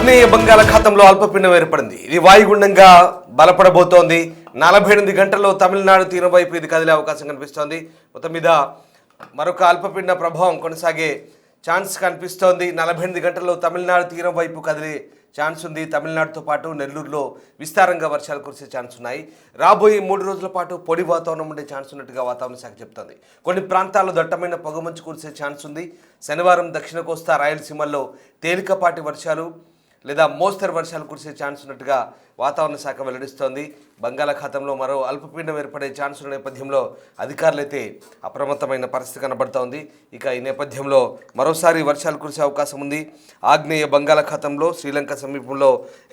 ఆగ్నేయ బంగాళాఖాతంలో అల్పపీడనం ఏర్పడింది. ఇది వాయుగుండంగా బలపడబోతోంది. 48 గంటల్లో తమిళనాడు తీరం వైపు ఇది కదిలే అవకాశం కనిపిస్తోంది. మొత్తం మీద మరొక అల్పపీడన ప్రభావం కొనసాగే ఛాన్స్ కనిపిస్తోంది. 48 గంటల్లో తమిళనాడు తీరం వైపు కదిలే ఛాన్స్ ఉంది. తమిళనాడుతో పాటు నెల్లూరులో విస్తారంగా వర్షాలు కురిసే ఛాన్స్ ఉన్నాయి. రాబోయే 3 రోజుల పాటు పొడి వాతావరణం ఉండే ఛాన్స్ ఉన్నట్టుగా వాతావరణ శాఖ చెప్తోంది. కొన్ని ప్రాంతాల్లో దట్టమైన పొగమంచు కురిసే ఛాన్స్ ఉంది. శనివారం దక్షిణ కోస్తా రాయలసీమల్లో తేలికపాటి వర్షాలు లేదా మోస్తరు వర్షాలు కురిసే ఛాన్స్ ఉన్నట్టుగా వాతావరణ శాఖ వెల్లడిస్తోంది. బంగాళాఖాతంలో మరో అల్పపీడనం ఏర్పడే ఛాన్స్ ఉన్న నేపథ్యంలో అధికారులైతే అప్రమత్తమైన పరిస్థితి కనబడుతోంది. ఇక ఈ నేపథ్యంలో మరోసారి వర్షాలు కురిసే అవకాశం ఉంది. ఆగ్నేయ బంగాళాఖాతంలో శ్రీలంక సమీపంలో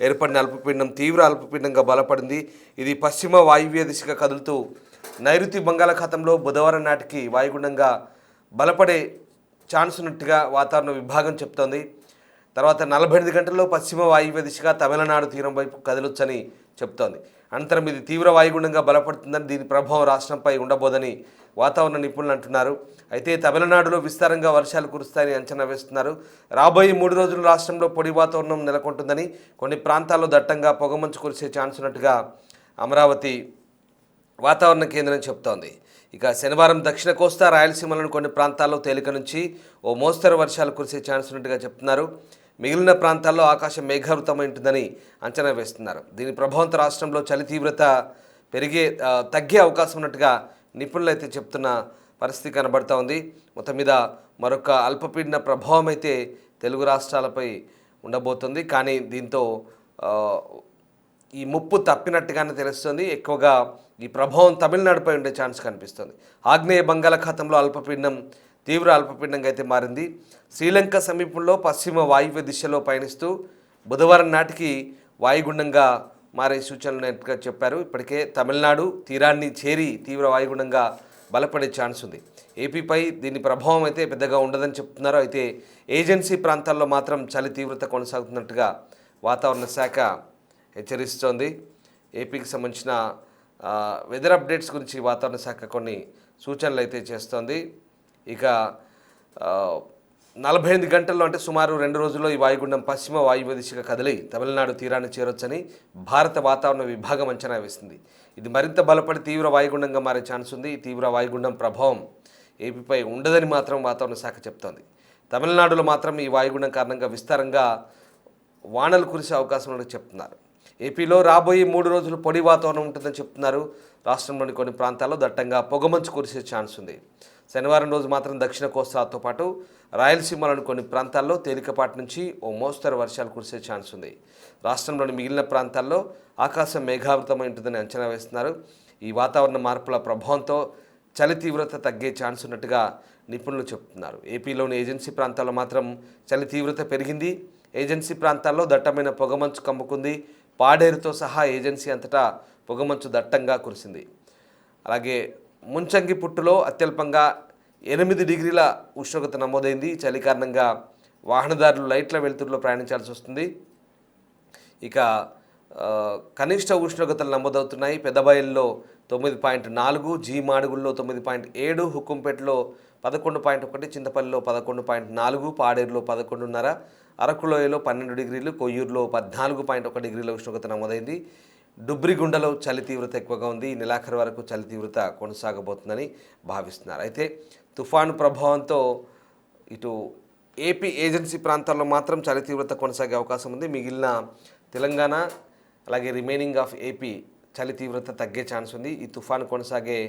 ఏర్పడిన అల్పపీడనం తీవ్ర అల్పపీడనంగా బలపడింది. ఇది పశ్చిమ వాయువ్య దిశగా కదులుతూ నైరుతి బంగాళాఖాతంలో బుధవారం నాటికి వాయుగుండంగా బలపడే ఛాన్స్ ఉన్నట్టుగా వాతావరణ విభాగం చెప్తోంది. తర్వాత 48 గంటల్లో పశ్చిమ వాయువ్య దిశగా తమిళనాడు తీరం వైపు కదలొచ్చని చెప్తోంది. అనంతరం ఇది తీవ్ర వాయుగుండంగా బలపడుతుందని, దీని ప్రభావం రాష్ట్రంపై ఉండబోదని వాతావరణ నిపుణులు అంటున్నారు. అయితే తమిళనాడులో విస్తారంగా వర్షాలు కురుస్తాయని అంచనా వేస్తున్నారు. రాబోయే 3 రోజులు రాష్ట్రంలో పొడి వాతావరణం నెలకొంటుందని, కొన్ని ప్రాంతాల్లో దట్టంగా పొగమంచు కురిసే ఛాన్స్ ఉన్నట్టుగా అమరావతి వాతావరణ కేంద్రం చెప్తోంది. ఇక శనివారం దక్షిణ కోస్తా రాయలసీమలోని కొన్ని ప్రాంతాల్లో తేలిక నుంచి ఓ మోస్తరు వర్షాలు కురిసే ఛాన్స్ ఉన్నట్టుగా చెప్తున్నారు. మిగిలిన ప్రాంతాల్లో ఆకాశం మేఘావృతమై ఉంటుందని అంచనా వేస్తున్నారు. దీని ప్రభావంతో రాష్ట్రంలో చలి తీవ్రత తగ్గే అవకాశం ఉన్నట్టుగా నిపుణులు అయితే చెప్తున్న పరిస్థితి కనబడుతూ ఉంది. మొత్తం మీద మరొక అల్పపీడన ప్రభావం అయితే తెలుగు రాష్ట్రాలపై ఉండబోతుంది. కానీ దీంతో ఈ ముప్పు తప్పినట్టుగానే తెలుస్తుంది. ఎక్కువగా ఈ ప్రభావం తమిళనాడుపై ఉండే ఛాన్స్ కనిపిస్తుంది. ఆగ్నేయ బంగాళాఖాతంలో అల్పపీడనం తీవ్ర అల్పపీడనంగా అయితే మారింది. శ్రీలంక సమీపంలో పశ్చిమ వాయువ్య దిశలో పయనిస్తూ బుధవారం నాటికి వాయుగుండంగా మారే సూచనలు ఉన్నట్టుగా చెప్పారు. ఇప్పటికే తమిళనాడు తీరాన్ని చేరి తీవ్ర వాయుగుండంగా బలపడే ఛాన్స్ ఉంది. ఏపీపై దీని ప్రభావం అయితే పెద్దగా ఉండదని చెప్తున్నారు. అయితే ఏజెన్సీ ప్రాంతాల్లో మాత్రం చలి తీవ్రత కొనసాగుతున్నట్టుగా వాతావరణ శాఖ హెచ్చరిస్తోంది. ఏపీకి సంబంధించిన వెదర్ అప్డేట్స్ గురించి వాతావరణ శాఖ కొన్ని సూచనలు అయితే చేస్తోంది. ఇక 48 గంటల్లో అంటే సుమారు 2 రోజుల్లో ఈ వాయుగుండం పశ్చిమ వాయువ్య దిశగా కదిలి తమిళనాడు తీరాన్ని చేరొచ్చని భారత వాతావరణ విభాగం అంచనా వేసింది. ఇది మరింత బలపడి తీవ్ర వాయుగుండంగా మారే ఛాన్స్ ఉంది. ఈ తీవ్ర వాయుగుండం ప్రభావం ఏపీపై ఉండదని మాత్రం వాతావరణ శాఖ చెప్తోంది. తమిళనాడులో మాత్రం ఈ వాయుగుండం కారణంగా విస్తారంగా వానలు కురిసే అవకాశం ఉన్నట్టు చెప్తున్నారు. ఏపీలో రాబోయే 3 రోజులు పొడి వాతావరణం ఉంటుందని చెప్తున్నారు. రాష్ట్రంలోని కొన్ని ప్రాంతాల్లో దట్టంగా పొగమంచు కురిసే ఛాన్స్ ఉంది. శనివారం రోజు మాత్రం దక్షిణ కోస్తాతో పాటు రాయలసీమలోని కొన్ని ప్రాంతాల్లో తేలికపాటి నుంచి ఓ మోస్తరు వర్షాలు కురిసే ఛాన్స్ ఉంది. రాష్ట్రంలోని మిగిలిన ప్రాంతాల్లో ఆకాశం మేఘావృతమై ఉంటుందని అంచనా వేస్తున్నారు. ఈ వాతావరణ మార్పుల ప్రభావంతో చలి తీవ్రత తగ్గే ఛాన్స్ ఉన్నట్టుగా నిపుణులు చెప్తున్నారు. ఏపీలోని ఏజెన్సీ ప్రాంతాల్లో మాత్రం చలి తీవ్రత పెరిగింది. ఏజెన్సీ ప్రాంతాల్లో దట్టమైన పొగమంచు కమ్ముకుంది. పాడేరుతో సహా ఏజెన్సీ అంతటా పొగమంచు దట్టంగా కురిసింది. అలాగే ముంచంగిపుట్టులో అత్యల్పంగా 8 డిగ్రీల ఉష్ణోగ్రత నమోదైంది. చలి కారణంగా వాహనదారులు లైట్ల వెలుతురులో ప్రయాణించాల్సి వస్తుంది. ఇక కనిష్ట ఉష్ణోగ్రతలు నమోదవుతున్నాయి. పెద్దబయలులో 9.4, జీమాడుగుల్లో 9.7, హుకుంపేటలో 11.1, చింతపల్లిలో 11.4, పాడేరులో 11.5, అరకులోయలో 12 డిగ్రీలు, కొయ్యూరులో 14.1 డిగ్రీల ఉష్ణోగ్రత నమోదైంది. డుబ్రిగుండలో చలి తీవ్రత ఎక్కువగా ఉంది. నెలాఖరు వరకు చలి తీవ్రత కొనసాగబోతుందని భావిస్తున్నారు. అయితే తుఫాను ప్రభావంతో ఇటు ఏపీ ఏజెన్సీ ప్రాంతాల్లో మాత్రం చలి తీవ్రత కొనసాగే అవకాశం ఉంది. మిగిలిన తెలంగాణ అలాగే రిమైనింగ్ ఆఫ్ ఏపీ చలి తీవ్రత తగ్గే ఛాన్స్ ఉంది. ఈ తుఫాను కొనసాగే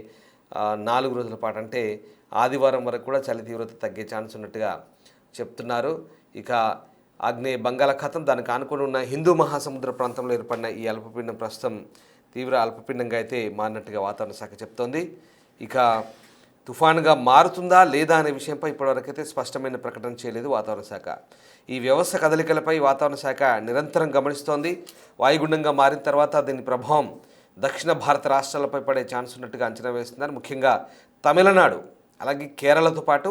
4 రోజుల పాటు అంటే ఆదివారం వరకు కూడా చలి తీవ్రత తగ్గే ఛాన్స్ ఉన్నట్టుగా చెప్తున్నారు. ఇక ఆగ్నేయ బంగాళాఖాతం దానికి ఆనుకొని ఉన్న హిందూ మహాసముద్ర ప్రాంతంలో ఏర్పడిన ఈ అల్పపీడనం ప్రస్తుతం తీవ్ర అల్పపీడనంగా అయితే మారినట్టుగా వాతావరణ శాఖ చెప్తోంది. ఇక తుఫానుగా మారుతుందా లేదా అనే విషయంపై ఇప్పటివరకైతే స్పష్టమైన ప్రకటన చేయలేదు వాతావరణ శాఖ. ఈ వ్యవస్థ కదలికలపై వాతావరణ శాఖ నిరంతరం గమనిస్తోంది. వాయుగుండంగా మారిన తర్వాత దీని ప్రభావం దక్షిణ భారత రాష్ట్రాలపై పడే ఛాన్స్ ఉన్నట్టుగా అంచనా వేస్తున్నారు. ముఖ్యంగా తమిళనాడు అలాగే కేరళతో పాటు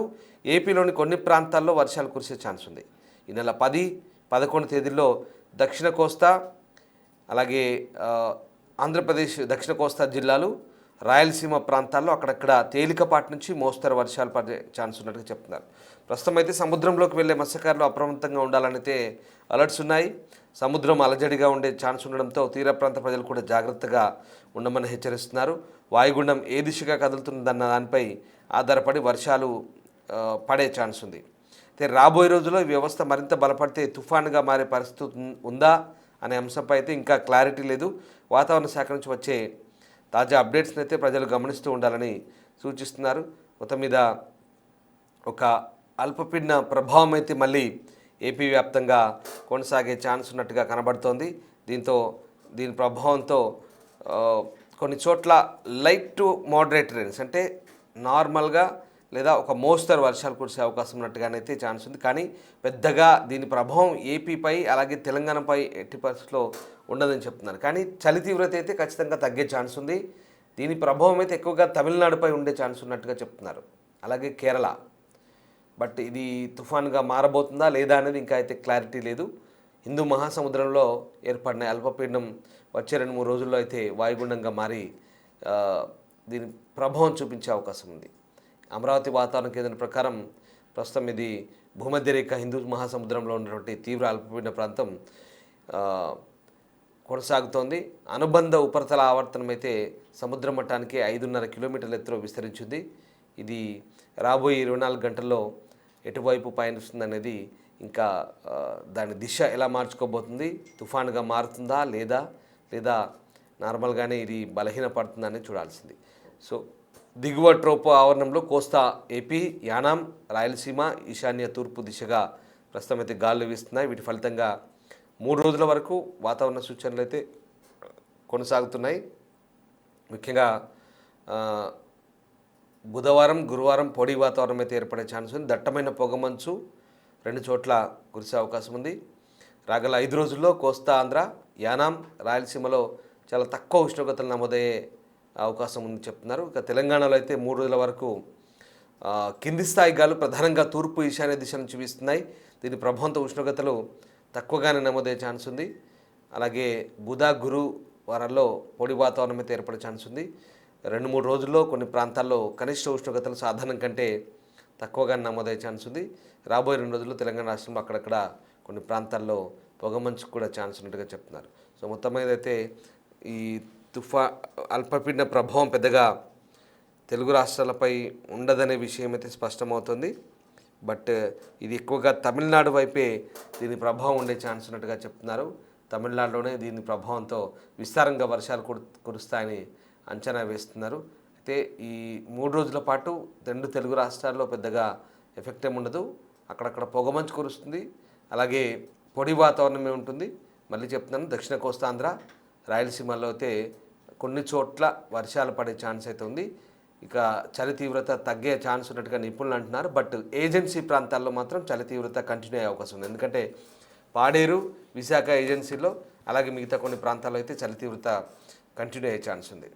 ఏపీలోని కొన్ని ప్రాంతాల్లో వర్షాలు కురిసే ఛాన్స్ ఉంది. ఈ నెల 10, 11 తేదీల్లో దక్షిణ కోస్తా అలాగే ఆంధ్రప్రదేశ్ దక్షిణ కోస్తా జిల్లాలు రాయలసీమ ప్రాంతాల్లో అక్కడక్కడ తేలికపాటి నుంచి మోస్తరు వర్షాలు పడే ఛాన్స్ ఉన్నట్టుగా చెప్తున్నారు. ప్రస్తుతం అయితే సముద్రంలోకి వెళ్ళే మత్స్యకారులు అప్రమత్తంగా ఉండాలనైతే అలర్ట్స్ ఉన్నాయి. సముద్రం అలజడిగా ఉండే ఛాన్స్ ఉండడంతో తీర ప్రాంత ప్రజలు కూడా జాగ్రత్తగా ఉండమని హెచ్చరిస్తున్నారు. వాయుగుండం ఏ దిశగా కదులుతుందన్న దానిపై ఆధారపడి వర్షాలు పడే ఛాన్స్ ఉంది. అయితే రాబోయే రోజుల్లో ఈ వ్యవస్థ మరింత బలపడితే తుఫానుగా మారే పరిస్థితి ఉందా అనే అంశంపై అయితే ఇంకా క్లారిటీ లేదు. వాతావరణ శాఖ నుంచి వచ్చే తాజా అప్డేట్స్ని అయితే ప్రజలు గమనిస్తూ ఉండాలని సూచిస్తున్నారు. మొత్తం మీద ఒక అల్పపీడన ప్రభావం అయితే మళ్ళీ ఏపీ వ్యాప్తంగా కొనసాగే ఛాన్స్ ఉన్నట్టుగా కనబడుతోంది. దీని ప్రభావంతో కొన్ని చోట్ల లైట్ టు మోడరేట్ రైన్స్ అంటే నార్మల్గా లేదా ఒక మోస్తరు వర్షాలు కురిసే అవకాశం ఉన్నట్టుగానైతే ఛాన్స్ ఉంది. కానీ పెద్దగా దీని ప్రభావం ఏపీపై అలాగే తెలంగాణపై ఎట్టి పరిస్థితుల్లో ఉండదని చెప్తున్నారు. కానీ చలి తీవ్రత అయితే ఖచ్చితంగా తగ్గే ఛాన్స్ ఉంది. దీని ప్రభావం అయితే ఎక్కువగా తమిళనాడుపై ఉండే ఛాన్స్ ఉన్నట్టుగా చెప్తున్నారు, అలాగే కేరళ. బట్ ఇది తుఫాన్గా మారబోతుందా లేదా అనేది ఇంకా అయితే క్లారిటీ లేదు. హిందూ మహాసముద్రంలో ఏర్పడిన అల్పపీడనం వచ్చే 2-3 రోజుల్లో అయితే వాయుగుండంగా మారి దీని ప్రభావం చూపించే అవకాశం ఉంది. అమరావతి వాతావరణ కేంద్రం ప్రకారం ప్రస్తుతం ఇది భూమధ్యరేఖ హిందూ మహాసముద్రంలో ఉన్నటువంటి తీవ్ర అల్పపీడన ప్రాంతం కొనసాగుతోంది. అనుబంధ ఉపరితల ఆవర్తనం అయితే సముద్ర మట్టానికి 5.5 కిలోమీటర్ల ఎత్తులో విస్తరించింది. ఇది రాబోయే 24 గంటల్లో ఎటువైపు పయనిస్తుంది అనేది ఇంకా దాని దిశ ఎలా మార్చుకోబోతుంది, తుఫానుగా మారుతుందా లేదా నార్మల్గానే ఇది బలహీనపడుతుందని చూడాల్సింది. సో దిగువ ట్రోపో ఆవరణంలో కోస్తా ఏపీ, యానాం, రాయలసీమ, ఈశాన్య తూర్పు దిశగా ప్రస్తుతం అయితే గాలులు వీస్తున్నాయి. వీటి ఫలితంగా 3 రోజుల వరకు వాతావరణ సూచనలు అయితే కొనసాగుతున్నాయి. ముఖ్యంగా బుధవారం, గురువారం పొడి వాతావరణం అయితే ఏర్పడే ఛాన్స్ ఉంది. దట్టమైన పొగమంచు 2 చోట్ల కురిసే అవకాశం ఉంది. రాగల 5 రోజుల్లో కోస్తా ఆంధ్ర, యానాం, రాయలసీమలో చాలా తక్కువ ఉష్ణోగ్రతలు నమోదయ్యే అవకాశం ఉంది చెప్తున్నారు. ఇక తెలంగాణలో అయితే 3 రోజుల వరకు కింది స్థాయి గాలు ప్రధానంగా తూర్పు ఈశాన్య దిశ నుంచి వీస్తున్నాయి. దీని ప్రభావంతో ఉష్ణోగ్రతలు తక్కువగానే నమోదయ్యే ఛాన్స్ ఉంది. అలాగే బుధ, గురు వారాల్లో పొడి వాతావరణం అయితే ఏర్పడే ఛాన్స్ ఉంది. 2-3 రోజుల్లో కొన్ని ప్రాంతాల్లో కనిష్ట ఉష్ణోగ్రతలు సాధారణం కంటే తక్కువగా నమోదయ్యే ఛాన్స్ ఉంది. రాబోయే 2 రోజుల్లో తెలంగాణ రాష్ట్రంలో అక్కడక్కడ కొన్ని ప్రాంతాల్లో పొగమంచుకు కూడా ఛాన్స్ ఉన్నట్టుగా చెప్తున్నారు. సో మొత్తం మీద అయితే ఈ అల్పపీడన ప్రభావం పెద్దగా తెలుగు రాష్ట్రాలపై ఉండదనే విషయం అయితే స్పష్టమవుతుంది. బట్ ఇది ఎక్కువగా తమిళనాడు వైపే దీని ప్రభావం ఉండే ఛాన్స్ ఉన్నట్టుగా చెప్తున్నారు. తమిళనాడులోనే దీని ప్రభావంతో విస్తారంగా వర్షాలు కురుస్తాయని అంచనా వేస్తున్నారు. అయితే ఈ 3 రోజుల పాటు 2 తెలుగు రాష్ట్రాల్లో పెద్దగా ఎఫెక్ట్ ఏమి ఉండదు. అక్కడక్కడ పొగమంచు కురుస్తుంది, అలాగే పొడి వాతావరణమే ఉంటుంది. మళ్ళీ చెప్తున్నాను, దక్షిణ కోస్తాంధ్ర, రాయలసీమలో అయితే కొన్ని చోట్ల వర్షాలు పడే ఛాన్స్ అయితే ఉంది. ఇక చలి తీవ్రత తగ్గే ఛాన్స్ ఉన్నట్టుగా నిపుణులు అంటున్నారు. బట్ ఏజెన్సీ ప్రాంతాల్లో మాత్రం చలి తీవ్రత కంటిన్యూ అయ్యే అవకాశం ఉంది. ఎందుకంటే పాడేరు, విశాఖ ఏజెన్సీలో అలాగే మిగతా కొన్ని ప్రాంతాల్లో అయితే చలి తీవ్రత కంటిన్యూ అయ్యే ఛాన్స్ ఉంది.